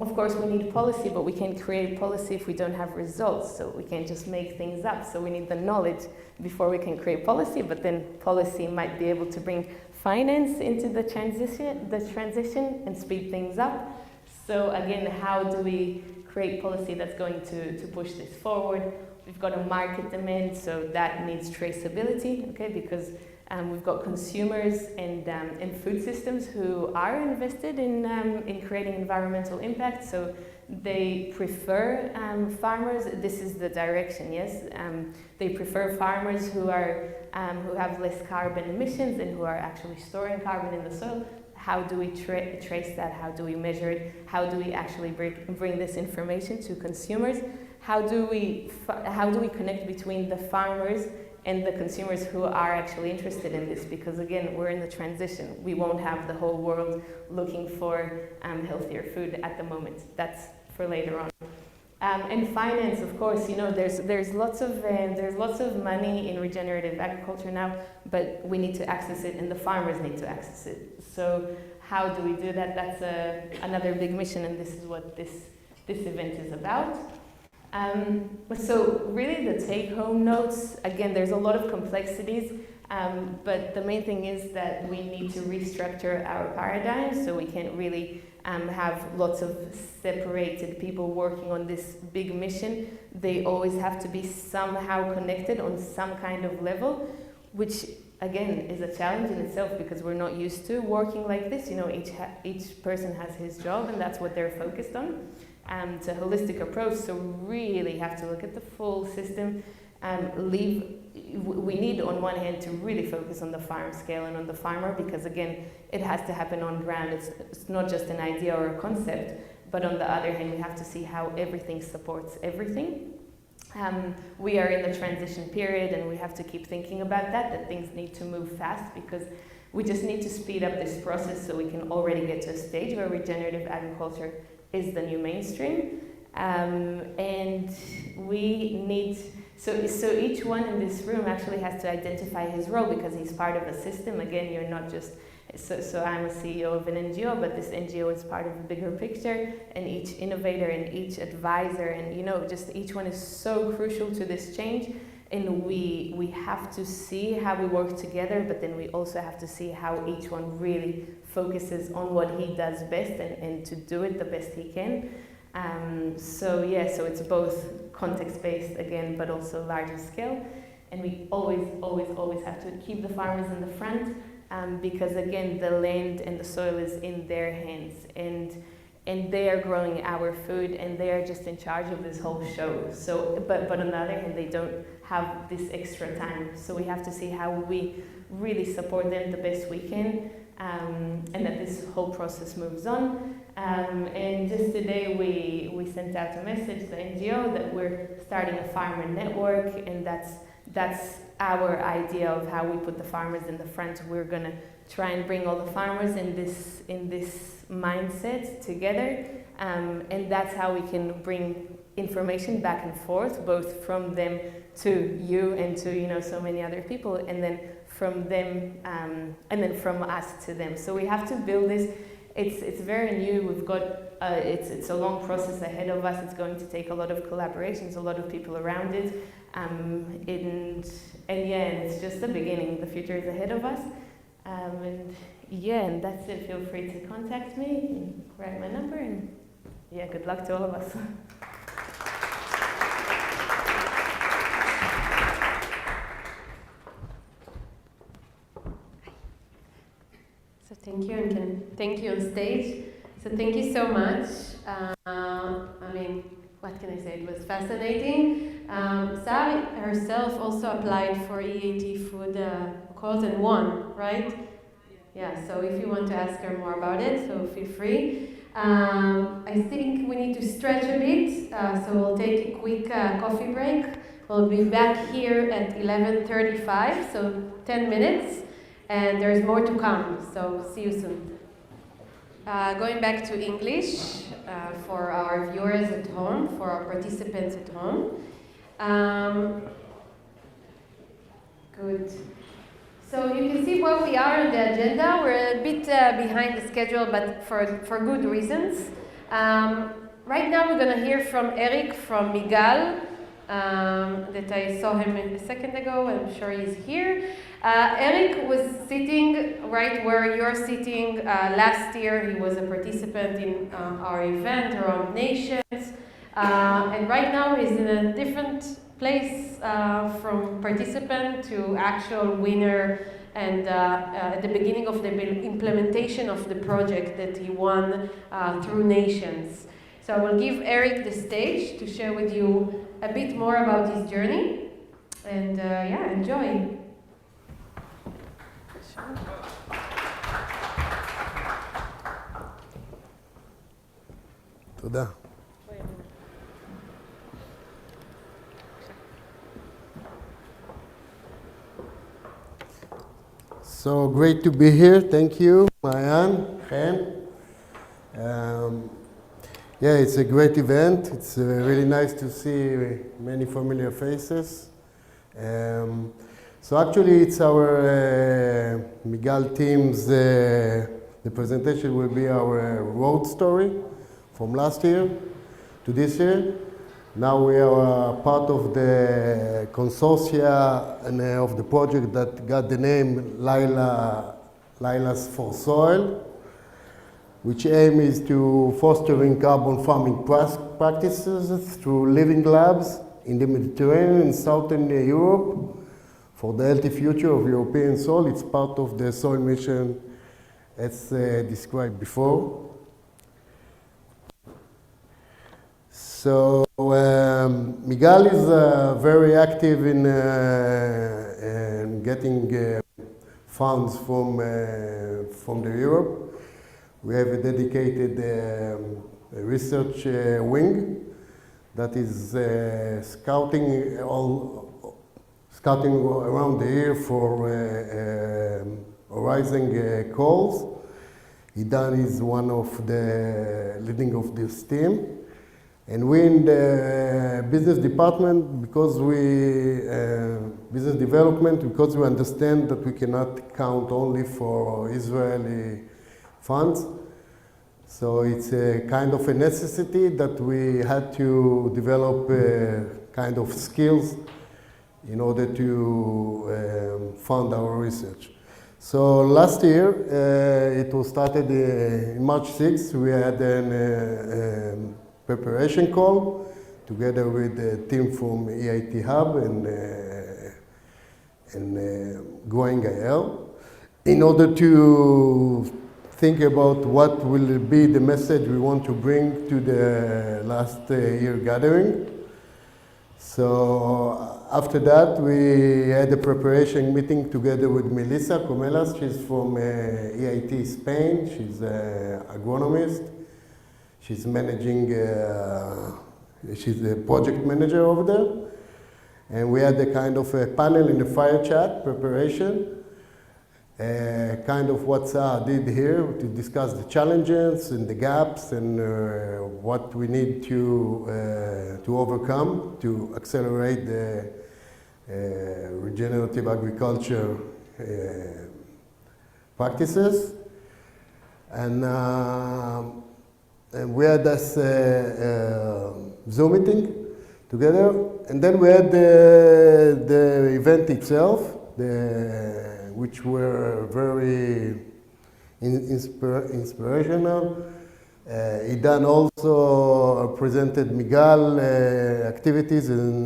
Of course, we need policy, but we can't create policy if we don't have results. So we can't just make things up. So we need the knowledge before we can create policy. But then policy might be able to bring finance into the transition and speed things up. So again, how do we create policy that's going to push this forward? We've got a market demand, so that needs traceability, okay? Because we've got consumers and food systems who are invested in creating environmental impact, so they prefer farmers. This is the direction, yes. They prefer farmers who have less carbon emissions and who are actually storing carbon in the soil. How do we trace that? How do we measure it? How do we actually bring this information to consumers? How do we connect between the farmers and the consumers who are actually interested in this? Because again, we're in the transition. We won't have the whole world looking for healthier food at the moment. That's for later on. And finance, of course, there's lots of money in regenerative agriculture now, but we need to access it, and the farmers need to access it. So how do we do that? That's another big mission, and this is what this event is about. So really the take-home notes, again, there's a lot of complexities, but the main thing is that we need to restructure our paradigm, so we can't really have lots of separated people working on this big mission. They always have to be somehow connected on some kind of level, which again is a challenge in itself, because we're not used to working like this. Each person has his job, and that's what they're focused on. It's a holistic approach, so really have to look at the full system. We need, on one hand, to really focus on the farm scale and on the farmer, because again, it has to happen on ground. It's not just an idea or a concept, but on the other hand, we have to see how everything supports everything. We are in the transition period, and we have to keep thinking about that things need to move fast, because we just need to speed up this process so we can already get to a stage where regenerative agriculture is the new mainstream. And we need, so each one in this room actually has to identify his role, because he's part of a system. Again, you're not just, so I'm a CEO of an NGO, but this NGO is part of a bigger picture, and each innovator and each advisor, and just each one is so crucial to this change. And we have to see how we work together, but then we also have to see how each one really focuses on what he does best and to do it the best he can. So it's both context-based again, but also larger scale. And we always have to keep the farmers in the front, because again, the land and the soil is in their hands, and they are growing our food, and they are just in charge of this whole show. So, but on the other hand, they don't have this extra time. So we have to see how we really support them the best we can, and that this whole process moves on. And just today we sent out a message to the NGO that we're starting a farmer network, and that's our idea of how we put the farmers in the front. We're gonna try and bring all the farmers in this mindset together, and that's how we can bring information back and forth, both from them to you and to so many other people, and then from them and then from us to them. So we have to build this. It's very new. We've got it's a long process ahead of us. It's going to take a lot of collaborations, a lot of people around it, and it's just the beginning. The future is ahead of us, and that's it. Feel free to contact me and write my number, and good luck to all of us. So thank you, and thank you on stage. So thank you so much. What can I say? It was fascinating. Sari herself also applied for EAT food calls and won, right? Yeah, so if you want to ask her more about it, so feel free. I think we need to stretch a bit, so we'll take a quick coffee break. We'll be back here at 11:35, so 10 minutes, and there's more to come, so see you soon. Going back to English for our viewers at home, for our participants at home. Good. So you can see where we are on the agenda. We're a bit behind the schedule, but for good reasons. Right now we're going to hear from Eric from Migal, that I saw him a second ago. I'm sure he's here. Eric was sitting right where you're sitting. Last year he was a participant in our event around nations. And right now he's in a different place from participant to actual winner, and at the beginning of the implementation of the project that he won through nations. So I will give Eric the stage to share with you a bit more about his journey, and enjoy. תודה. So great to be here. Thank you, Mayan, Chen. It's a great event. It's really nice to see many familiar faces. So actually, it's our Migal team's, the presentation will be our road story from last year to this year. Now we are part of the consortia and of the project that got the name Lighthouses for Soil, which aim is to fostering carbon farming practices through living labs in the Mediterranean and Southern Europe for the healthy future of European soil. It's part of the soil mission as described before. So Migal is very active in getting funds from the Europe. We have a dedicated research wing that is scouting around the year for rising calls. Idan is one of the leading of this team. And we in the business department, because business development, because we understand that we cannot count only for Israeli funds. So it's a kind of a necessity that we had to develop kind of skills in order to fund our research. So last year, it was started in March 6th. We had a preparation call together with the team from EIT Hub and Growing IL in order to think about what will be the message we want to bring to the last year gathering. So after that, we had a preparation meeting together with Melissa Comelas. She's from EIT Spain. She's an agronomist. She's managing, she's the project manager over there. And we had a kind of a panel in the fire chat preparation. Kind of what Sarah did here to discuss the challenges and the gaps and what we need to overcome to accelerate the regenerative agriculture practices. And we had this Zoom meeting together, and then we had the event itself, which were very inspirational. Idan also presented Migal activities and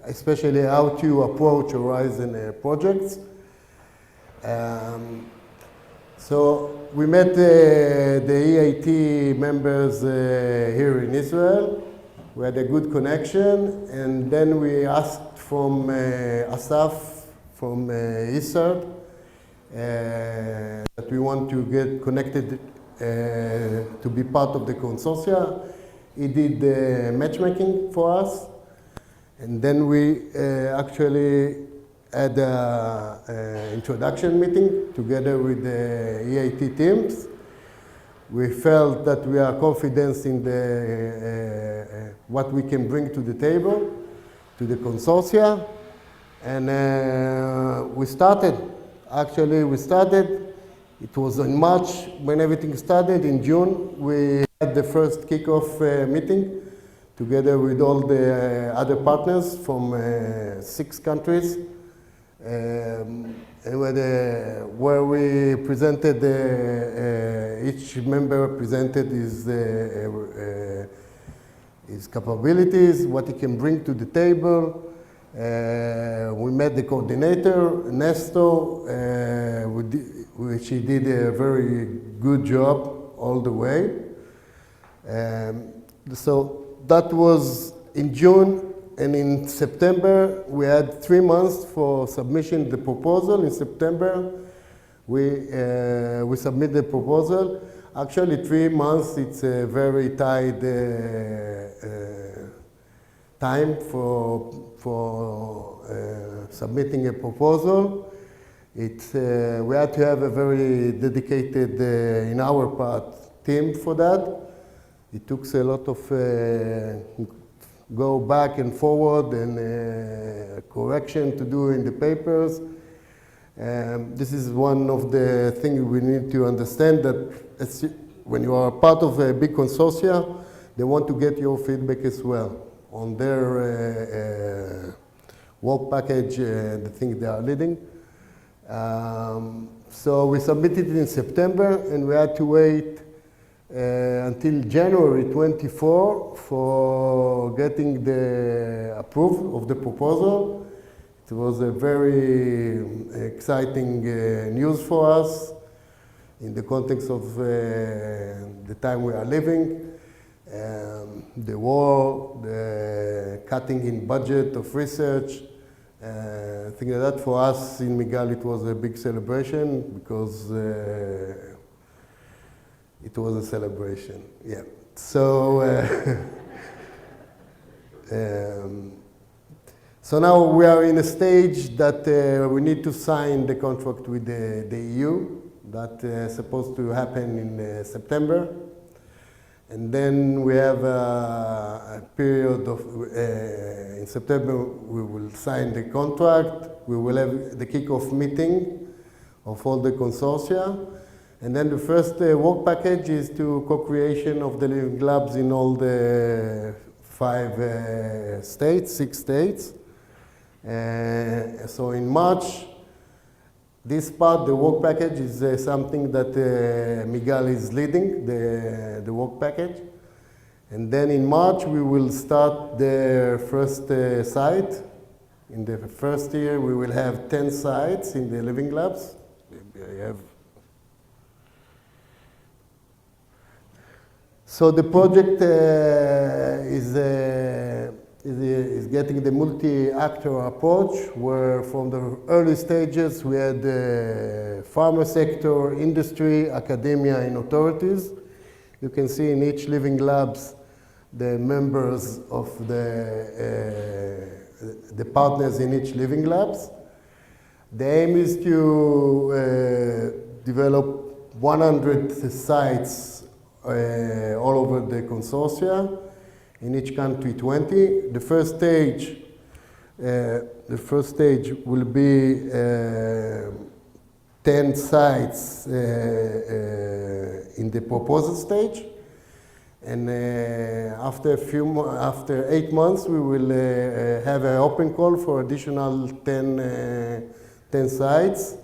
especially how to approach Horizon projects. So we met the EIT members here in Israel. We had a good connection, and then we asked from Asaf from ISARD that we want to get connected to be part of the consortia. He did the matchmaking for us, and then we actually had an introduction meeting together with the EIT teams. We felt that we are confident in what we can bring to the table, to the consortia, and we started. Actually, we started. It was in March when everything started. In June, we had the first kickoff meeting together with all the other partners from 6 countries. And where we presented, each member presented his capabilities, what he can bring to the table. We met the coordinator, Nesto, which he did a very good job all the way. So that was in June. And in September, we had 3 months for submission the proposal. In September, we submit the proposal. Actually, 3 months, it's a very tight time for submitting a proposal. We had to have a very dedicated, in our part, team for that. It took a lot of go back and forward and correction to do in the papers. This is one of the things we need to understand, that when you are part of a big consortia, they want to get your feedback as well on their work package, the thing they are leading. So we submitted it in September, and we had to wait until January 24 for getting the approval of the proposal. It was a very exciting news for us in the context of the time we are living, the war, the cutting in budget of research, things like that. For us in Migal, it was a big celebration because it was a celebration, yeah. So, so now we are in a stage that we need to sign the contract with the EU. That is supposed to happen in September. And then we have a period of, in September, we will sign the contract. We will have the kickoff meeting of all the consortia. And then the first work package is to co-creation of the living labs in all the 6 states. So in March, this part, the work package, is something that Migal is leading, the work package. And then in March, we will start the first site. In the first year, we will have 10 sites in the living labs. So the project is getting the multi-actor approach, where from the early stages we had the farmer sector, industry, academia, and authorities. You can see in each living labs the members of the partners in each living labs. The aim is to develop 100 sites all over the consortia, in each country 20. The first stage will be 10 sites in the proposal stage. And after 8 months, we will have an open call for additional 10 sites.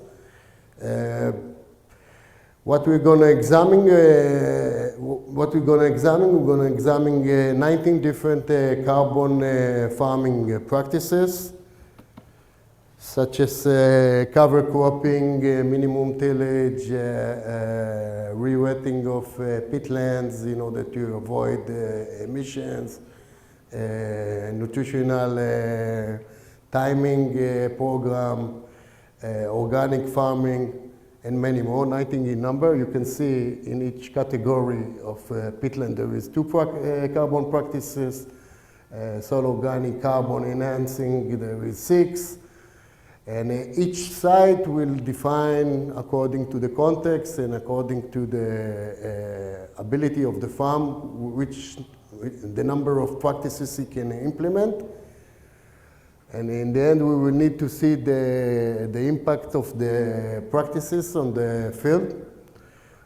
What we're going to examine, we're going to examine 19 different carbon farming practices, such as cover cropping, minimum tillage, re-wetting of peatlands in order to avoid emissions, nutritional timing program, organic farming, and many more, 19 in number. You can see in each category of peatland there is 2 carbon practices, soil organic carbon enhancing, there is 6. And each site will define according to the context and according to the ability of the farm, the number of practices it can implement. And in the end, we will need to see the impact of the practices on the field.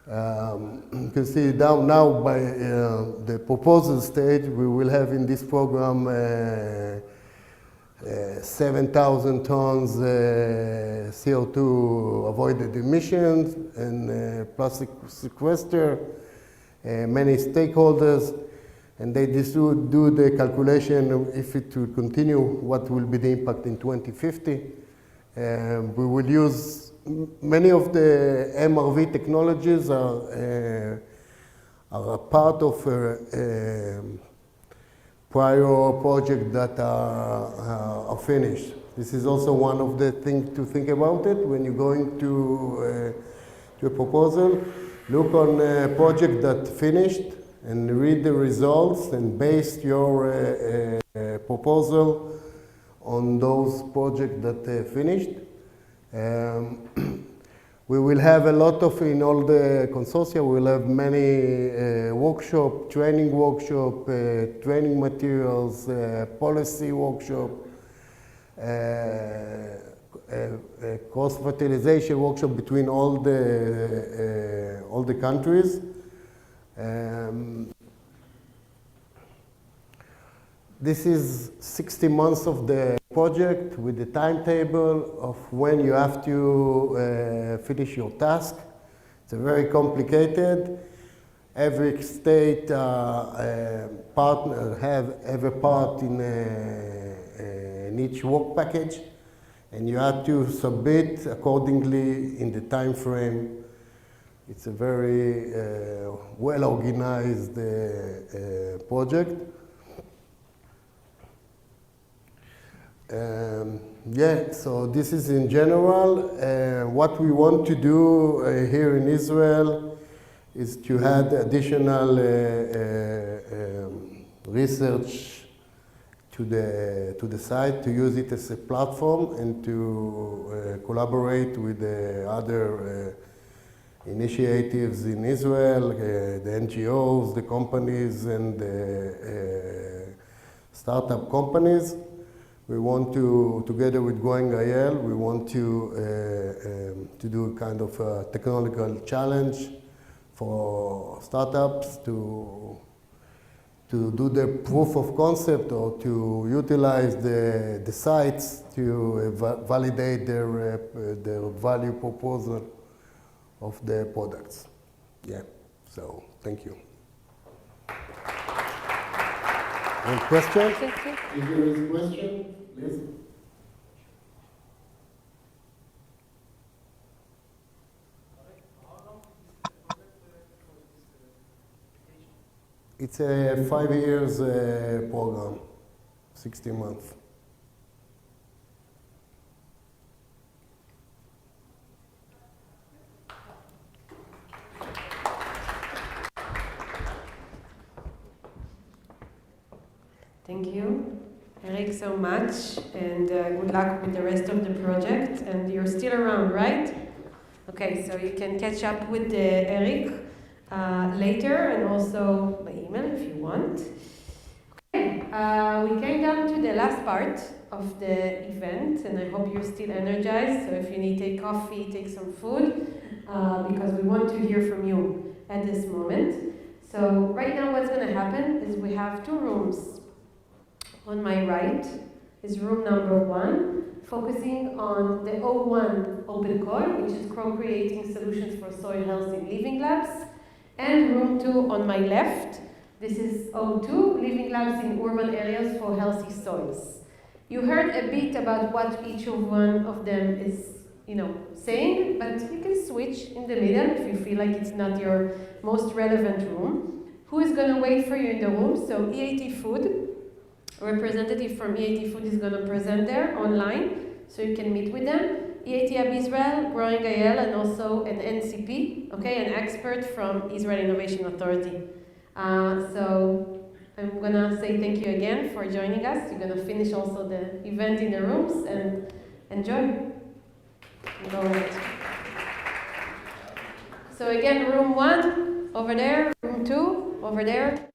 You can see now by the proposal stage, we will have in this program 7,000 tons CO2 avoided emissions and plastic sequester, many stakeholders. And they do the calculation if it will continue, what will be the impact in 2050. We will use many of the MRV technologies are a part of prior projects that are finished. This is also one of the things to think about it when you're going to a proposal. Look on a project that finished and read the results and base your proposal on those projects that finished. We will have a lot of, in all the consortia, we will have many training workshop, training materials, policy workshop, cross-fertilization workshop between all the countries. This is 60 months of the project with the timetable of when you have to finish your task. It's very complicated. Every state partner have a part in each work package, and you have to submit accordingly in the time frame. It's a very well-organized project. So this is in general. What we want to do here in Israel is to add additional research to the site, to use it as a platform and to collaborate with the other initiatives in Israel, the NGOs, the companies, and the startup companies. We want to, together with Going IL, we want to do a kind of a technological challenge for startups to to do the proof of concept or to utilize the sites to validate their value proposal of the products. Yeah, so thank you. Any questions? If there is a question, please. It's a 5 years program, 16 months. Thank you, Eric, so much, and good luck with the rest of the project. And you're still around, right? Okay, so you can catch up with Eric later, and also by email if you want. Okay, we came down to the last part of the event, and I hope you're still energized. So if you need, take coffee, take some food, because we want to hear from you at this moment. So right now what's going to happen is we have 2 rooms. On my right is room number 1, focusing on the O1 open call, which is co-creating solutions for soil health in living labs. And room 2 on my left, this is O2, living labs in urban areas for healthy soils. You heard a bit about what each one of them is, saying, but you can switch in the middle if you feel like it's not your most relevant room. Who is going to wait for you in the room? So EAT Food. A representative from EAT Food is going to present there online, so you can meet with them. EAT Hub Israel, Growing IL, and also an NCP, okay, an expert from Israel Innovation Authority. So I'm going to say thank you again for joining us. You're going to finish also the event in the rooms, and enjoy. Go ahead. So again, room 1 over there, room 2 over there.